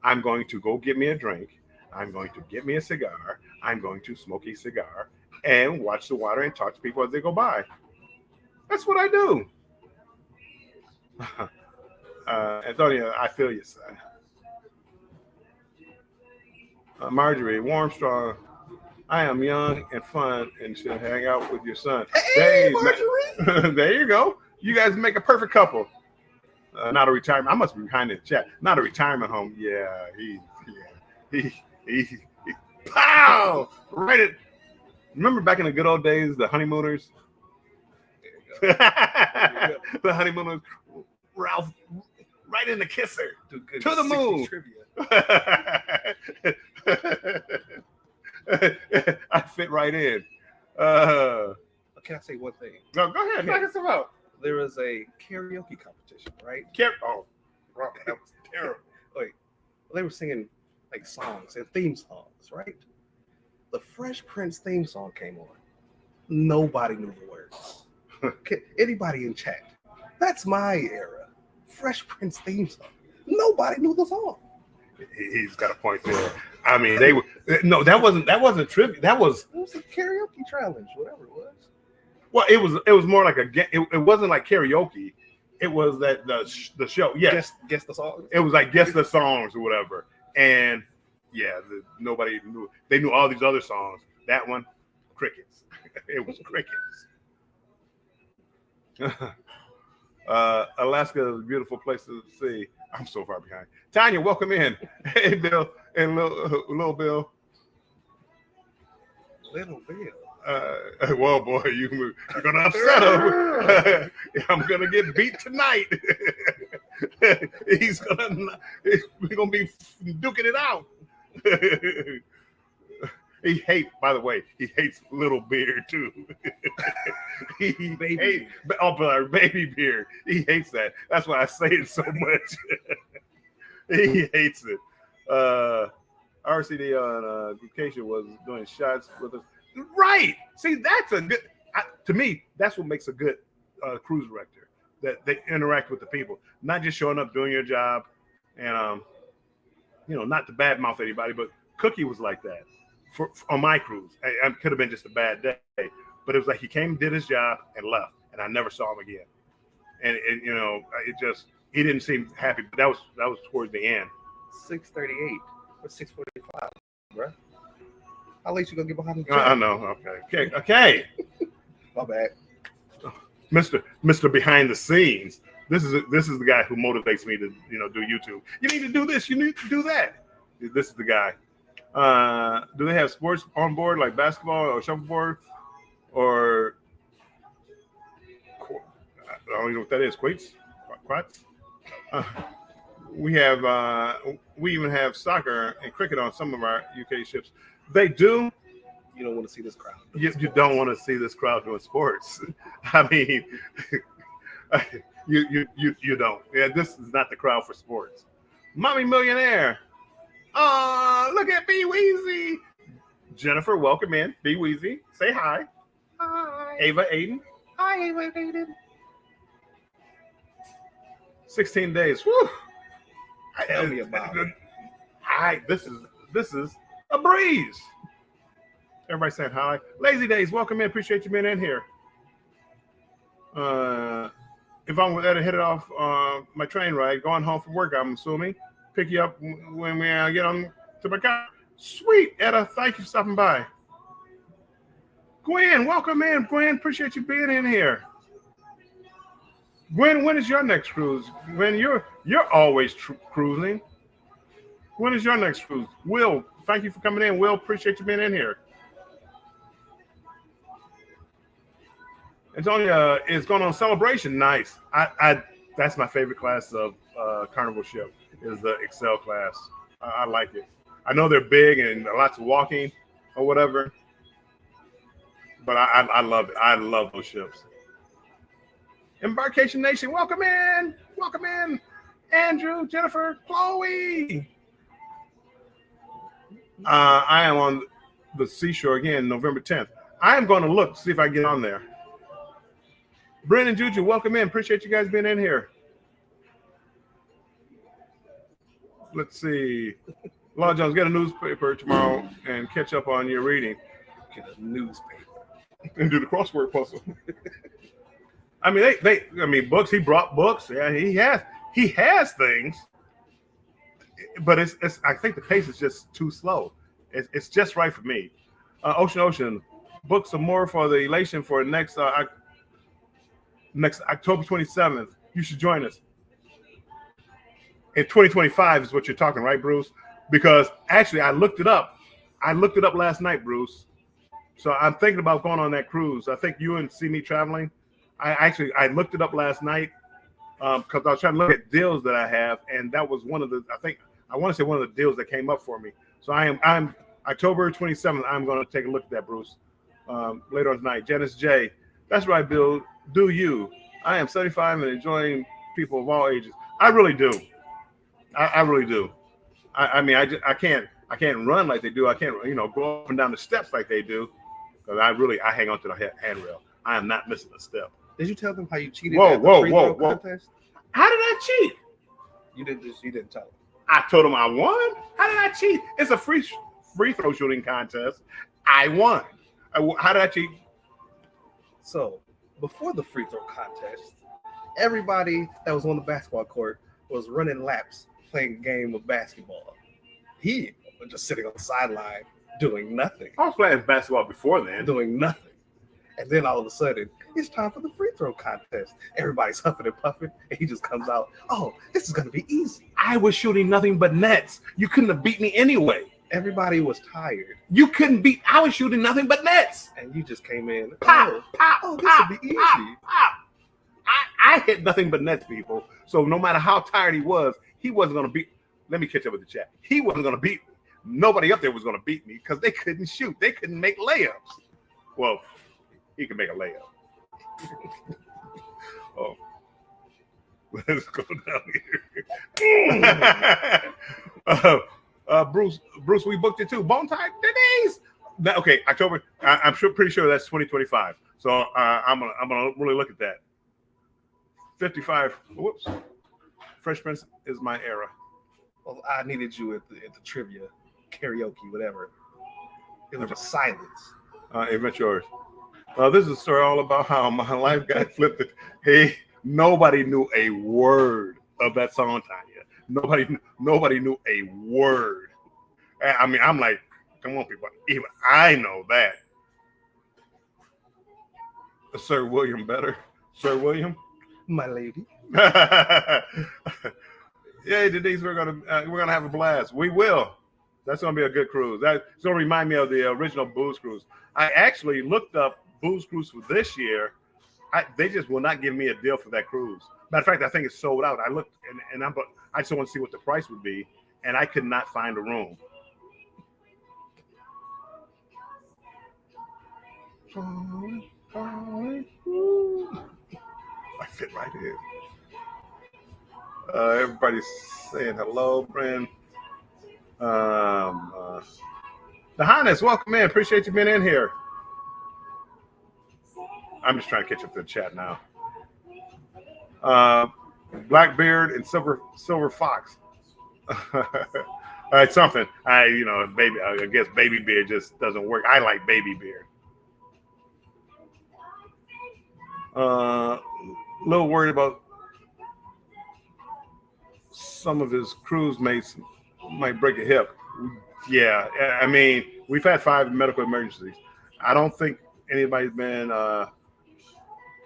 I'm going to go get me a drink. I'm going to get me a cigar. I'm going to smoke a cigar and watch the water and talk to people as they go by. That's what I do. Antonio, I feel you, son. Marjorie, warm, strong. I am young and fun and should hang out with your son. Hey, Marjorie. There you go. You guys make a perfect couple. Not a retirement. I must be behind in the chat. Not a retirement home. Yeah, he pow! Right it. Remember back in the good old days, the honeymooners? The honeymooners, Ralph, right in the kisser. To the moon. I fit right in. Can I say one thing? No, go ahead. Knock us out. There was a karaoke competition, right? Oh, wrong. That was terrible. Wait, they were singing like songs and theme songs, right? The Fresh Prince theme song came on. Nobody knew the words. Anybody in chat? That's my era. Fresh Prince theme song. Nobody knew the song. He's got a point there. I mean, they were that wasn't trivia. It was a karaoke challenge, whatever it was. Well, it was more like it wasn't like karaoke. It was that the show. Yeah, guess the songs. It was like guess the songs or whatever. And yeah, nobody knew. They knew all these other songs. That one, crickets. It was crickets. Alaska is a beautiful place to see. I'm so far behind. Tanya, welcome in. Hey, Bill and little Bill. Little Bill. Well, boy, you're gonna upset him. I'm gonna get beat tonight. We're gonna be duking it out. By the way, he hates Little Beard too. Baby Beard. He hates that. That's why I say it so much. He hates it. RCD on vacation was doing shots with us. Right. See, that's a good. To me, that's what makes a good cruise director that they interact with the people, not just showing up, doing your job, and not to badmouth anybody, but Cookie was like that on my cruise. It could have been just a bad day, but it was like he came, did his job, and left, and I never saw him again. And he didn't seem happy. But that was towards the end. 6:38 or 6:45, bro. How late you gonna get behind the check? I know. Okay. My bad. Mr. Behind the Scenes. This is the guy who motivates me to do YouTube. You need to do this. You need to do that. This is the guy. Do they have sports on board like basketball or shuffleboard or I don't even know what that is. Quates? We even have soccer and cricket on some of our UK ships. They do. You don't want to see this crowd. You don't want to see this crowd doing sports. I mean, you don't. Yeah, this is not the crowd for sports. Mommy Millionaire. Look at B Weezy. Jennifer, welcome in. B Weezy, say hi. Hi. Ava Aiden. Hi, Ava Aiden. 16 days. Woo. Tell me about it. This is a breeze. Everybody saying hi. Lazy Days, welcome in. Appreciate you being in here. If I'm headed off my train ride, going home from work, I'm assuming. Pick you up when we get on to my car. Sweet, Etta. Thank you for stopping by. Gwen, welcome in. Gwen, appreciate you being in here. Gwen, when is your next cruise? Gwen, you're always cruising. When is your next cruise? Will, thank you for coming in. Will, appreciate you being in here. Antonia is going on Celebration. Nice. That's my favorite class of Carnival ship is the Excel class. I like it. I know they're big and lots of walking or whatever, but I love it. I love those ships. Embarkation Nation, welcome in. Welcome in. Andrew, Jennifer, Chloe. I am on the seashore again, November 10th. I am going to look, see if I can get on there. Brendan Juju, welcome in. Appreciate you guys being in here. Let's see. Law Jones, get a newspaper tomorrow and catch up on your reading. Get a newspaper. And do the crossword puzzle. I mean, books. He brought books. Yeah, he has things, but it's. I think the pace is just too slow. It's just right for me. Ocean, book some more for the elation for next October 27th. You should join us. In 2025 is what you're talking, right, Bruce? Because actually, I looked it up. I looked it up last night, Bruce. So I'm thinking about going on that cruise. I think you and see me traveling. I looked it up last night because I was trying to look at deals that I have, and that was one of the. I want to say one of the deals that came up for me. So I'm October 27th. I'm going to take a look at that, Bruce. Later on tonight. Janice J. That's right, Bill. Do you? I am 75 and enjoying people of all ages. I really do. I really do. I can't run like they do. I can't go up and down the steps like they do. Because I hang on to the handrail. I am not missing a step. Did you tell them how you cheated at the free throw contest? How did I cheat? You didn't tell them. I told them I won. How did I cheat? It's a free throw shooting contest. I won. How did I cheat? So before the free throw contest, everybody that was on the basketball court was running laps playing a game of basketball. He was just sitting on the sideline doing nothing. I was playing basketball before then. Doing nothing. And then all of a sudden, it's time for the free throw contest. Everybody's huffing and puffing, and he just comes out, oh, this is going to be easy. I was shooting nothing but nets. You couldn't have beat me anyway. Everybody was tired. You couldn't beat. I was shooting nothing but nets. And you just came in. Pop. This will be easy. Pop. I hit nothing but nets, people. So no matter how tired he wasn't going to beat. Let me catch up with the chat. He wasn't going to beat me. Nobody up there was going to beat me because they couldn't shoot. They couldn't make layups. Well, he can make a layup. Oh, let's go down here. Bruce, we booked it too. Bone Type Denise. Okay, October. I'm pretty sure that's 2025. So I'm gonna really look at that. 55. Whoops. Fresh Prince is my era. Well, I needed you at the trivia, karaoke, whatever. It was just silence. Event yours. This is a story all about how my life got flipped. Hey, nobody knew a word of that song, Tanya. Nobody knew a word. I mean, I'm like, come on, people. Even I know that. Sir William better. Sir William. My lady. Yeah, Denise, we're gonna have a blast. We will. That's gonna be a good cruise. That's gonna remind me of the original Booze Cruise. I actually looked up Booze Cruise for this year. They just will not give me a deal for that cruise. Matter of fact, I think it's sold out. I looked and I just want to see what the price would be, and I could not find a room. I fit right in. Everybody's saying hello, friend. The Highness, welcome in. Appreciate you being in here. I'm just trying to catch up to the chat now. Blackbeard and Silver Fox. All right, something. I guess Baby Beard just doesn't work. I like Baby Beard. A little worried about some of his cruise mates might break a hip. Yeah, I mean, we've had 5 medical emergencies. I don't think anybody's been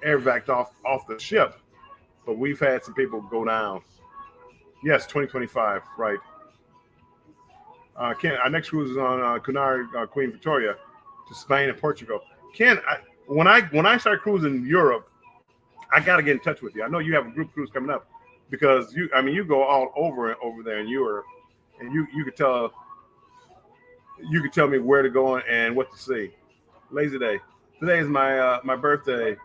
air vac off the ship, but we've had some people go down. Yes, 2025, right. Ken, our next cruise is on Cunard, Queen Victoria, to Spain and Portugal. Ken, when I start cruising Europe, I got to get in touch with you. I know you have a group cruise coming up because you go all over there in Europe, and you could tell me where to go and what to see. Lazy day. Today is my birthday.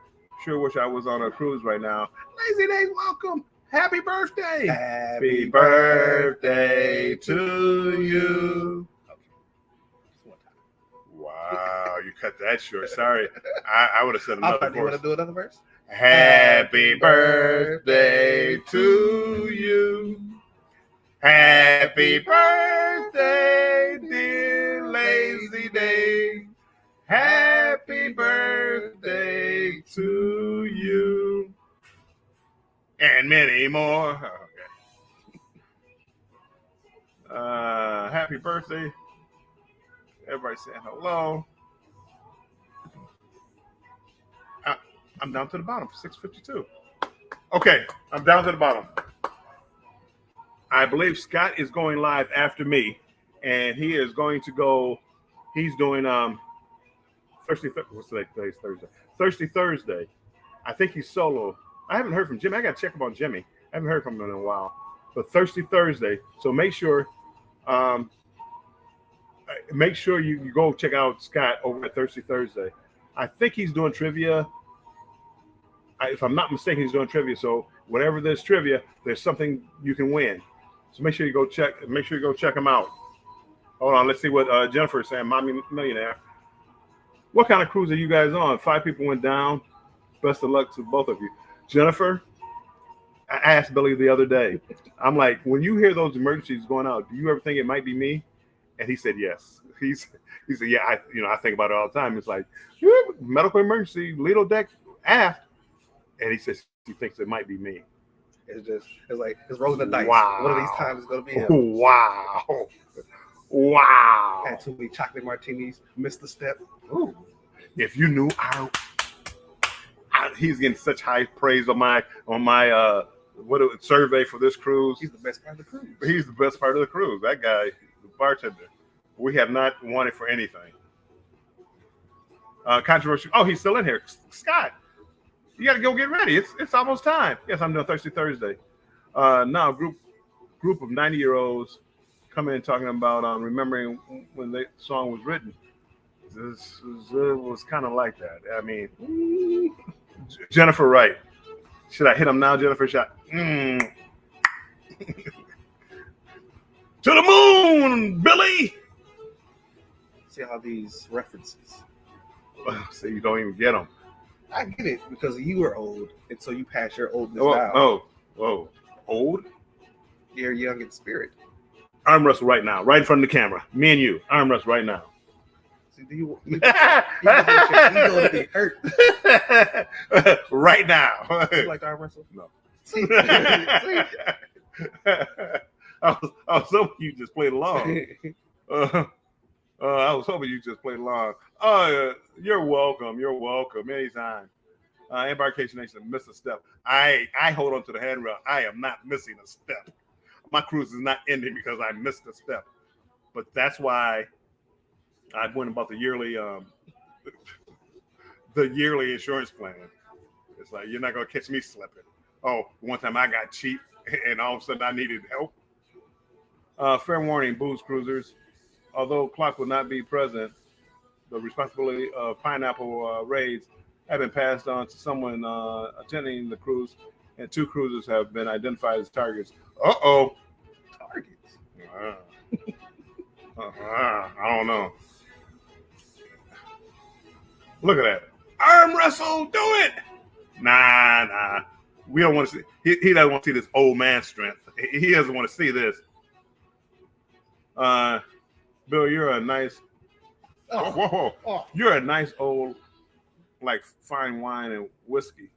Sure wish I was on a cruise right now. Lazy day, welcome. Happy birthday. Happy birthday to you. Wow, you cut that short. Sorry. I would have said another verse. You want to do another verse? Happy birthday to you. Happy birthday, dear Lazy Day. Happy birthday to you. And many more. Okay. Happy birthday. Everybody saying hello. I'm down to the bottom, 652. Okay, I'm down to the bottom. I believe Scott is going live after me, and he is going to go. He's doing Thursday. What's today? Today's Thursday. Thursday. I think he's solo. I haven't heard from Jimmy. I got to check up on Jimmy. I haven't heard from him in a while. But Thursday. So make sure you go check out Scott over at Thursday. I think he's doing trivia. If I'm not mistaken, he's doing trivia. So whenever there's trivia, there's something you can win. So make sure you go check him out. Hold on, let's see what Jennifer is saying. Mommy Millionaire. What kind of cruise are you guys on? 5 people went down. Best of luck to both of you. Jennifer, I asked Billy the other day. I'm like, when you hear those emergencies going out, do you ever think it might be me? And he said yes. He said, yeah, I think about it all the time. It's like, medical emergency, Lido deck aft. And he says he thinks it might be me. It's like it's rolling the dice. Wow. One of these times it's gonna be him. Wow. Had too many chocolate martinis, missed the step. Ooh. If you knew he's getting such high praise on my survey for this cruise. He's the best part of the cruise. He's the best part of the cruise. That guy, the bartender. We have not won it for anything. Controversial. Oh, he's still in here. Scott, you got to go get ready. It's almost time. Yes, I'm doing Thursday. Now, group of 90-year-olds come in talking about remembering when the song was written. This was kind of like that. I mean, Jennifer Wright. Should I hit him now, Jennifer? Shot. To the moon, Billy. See how these references. So you don't even get them. I get it because you were old, and so you pass your oldness down. Whoa. Old? You're young in spirit. Arm wrestle right now, right in front of the camera. Me and you, arm wrestle right now. See, you going to be hurt right now. You like to arm wrestle? No. See? I was hoping you just played along. I was hoping you just played along. You're welcome. You're welcome anytime. Embarkation Nation, miss a step. I hold on to the handrail. I am not missing a step. My cruise is not ending because I missed a step. But that's why I went about the yearly insurance plan. It's like, you're not gonna catch me slipping. Oh, one time I got cheap and all of a sudden I needed help. Fair warning, booze cruisers. Although Clock will not be present, the responsibility of pineapple raids have been passed on to someone attending the cruise, and 2 cruisers have been identified as targets. Uh-oh. Targets? I don't know. Look at that. Arm wrestle, do it. Nah. We don't want to see. He doesn't want to see this old man strength. He doesn't want to see this. Bill, you're a nice. Whoa. You're a nice old, like fine wine and whiskey.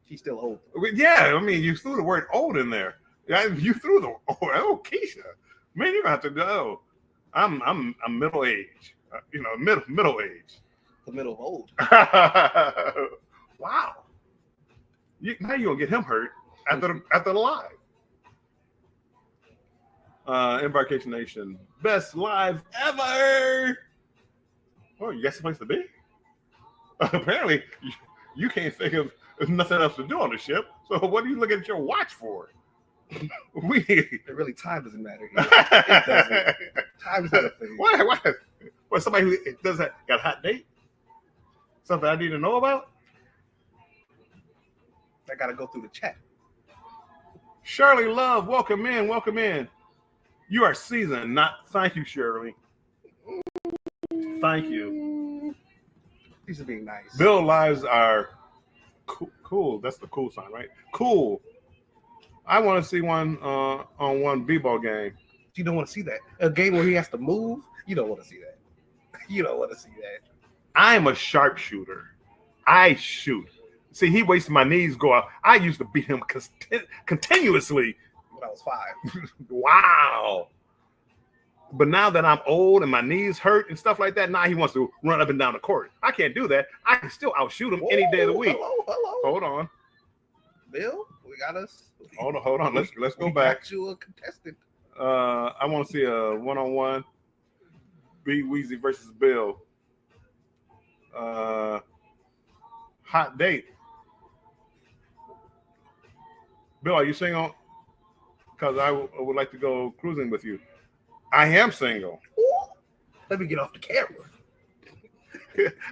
She's still old. Yeah, I mean, you threw the word old in there. You threw the Keisha. Man, you're gonna have to go. I'm middle age. Middle age. The middle of old. Wow. Now you're gonna get him hurt after the live. Embarkation Nation, best live ever. Oh, you got someplace to be? Apparently, you can't think of nothing else to do on the ship. So what are you looking at your watch for? Really, time doesn't matter here. It doesn't. Time's not a thing. Why? What, somebody who does that got a hot date? Something I need to know about? I gotta go through the chat. Shirley Love, welcome in. You are seasoned, not thank you, Shirley. Thank you. These are being nice. Bill lives are cool. That's the cool sign, right? Cool. I want to see one on one b-ball game. You don't want to see that. A game where he has to move. You don't want to see that. You don't want to see that. I'm a sharpshooter. I shoot. See, he waits till my knees go out. I used to beat him continuously when I was 5. Wow. But now that I'm old and my knees hurt and stuff like that, now he wants to run up and down the court. I can't do that. I can still outshoot him any day of the week. Hello. Hold on. Bill, we got us. Hold on. Let's go back. Got you a contestant. I want to see a one-on-one. B Weezy versus Bill. Hot date. Bill, are you single? Because I would like to go cruising with you. I am single. Let me get off the camera.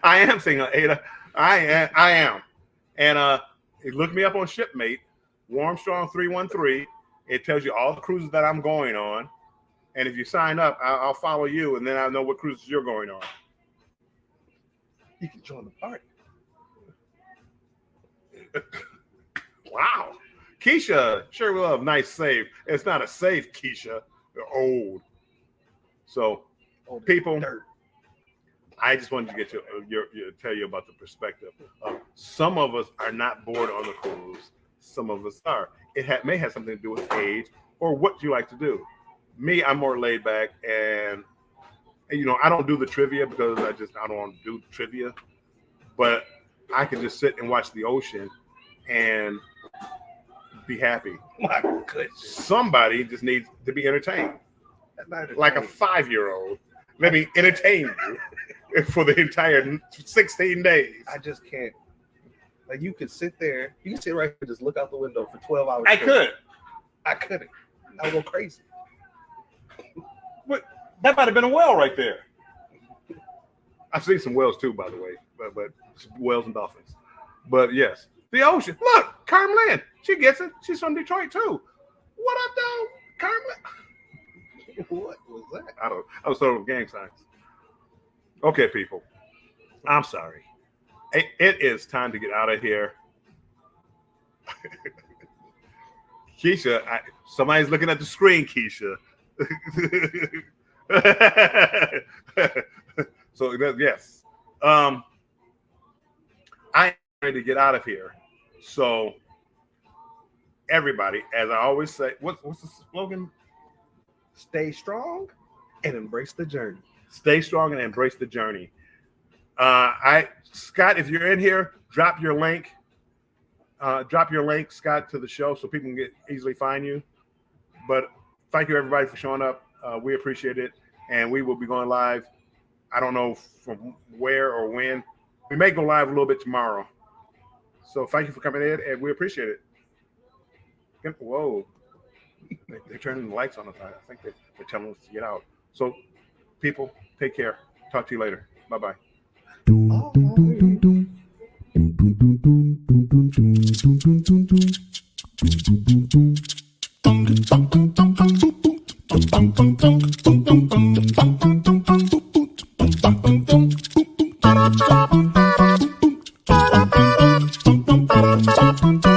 I am single, Ada. I am. And look me up on Shipmate, Warmstrong 313. It tells you all the cruises that I'm going on. And if you sign up, I'll follow you, and then I'll know what cruises you're going on. You can join the party. Wow. Keisha, sure love, nice save. It's not a save, Keisha. They're old. So, people, I just wanted to get tell you about the perspective. Some of us are not bored on the cruise. Some of us are. It may have something to do with age or what you like to do. Me, I'm more laid back, and I don't do the trivia because I don't want to do trivia. But I can just sit and watch the ocean and be happy. My goodness. Somebody just needs to be entertained. Like a 5-year-old. Let me entertain you for the entire 16 days. I just can't. Like, you could sit there. You can sit right here and just look out the window for 12 hours. I could. I couldn't. I would go crazy. But that might have been a whale right there. I've seen some whales too, by the way. But whales and dolphins. But yes. The ocean. Look, Carmen. She gets it. She's from Detroit too. What up, though, Carmen? What was that? I was sort of gang signs. Okay, people. I'm sorry. It is time to get out of here. Keisha, somebody's looking at the screen, Keisha. So yes, I'm ready to get out of here. So everybody, as I always say, what's the slogan? Stay strong and embrace the journey. Stay strong and embrace the journey. Scott, if you're in here, drop your link. Scott, to the show so people can easily find you. But thank you, everybody, for showing up. We appreciate it. And we will be going live. I don't know from where or when. We may go live a little bit tomorrow. So thank you for coming in, and we appreciate it. Whoa. They're turning the lights on. I think they're telling us to get out. So, people, take care. Talk to you later. Bye-bye. Bye.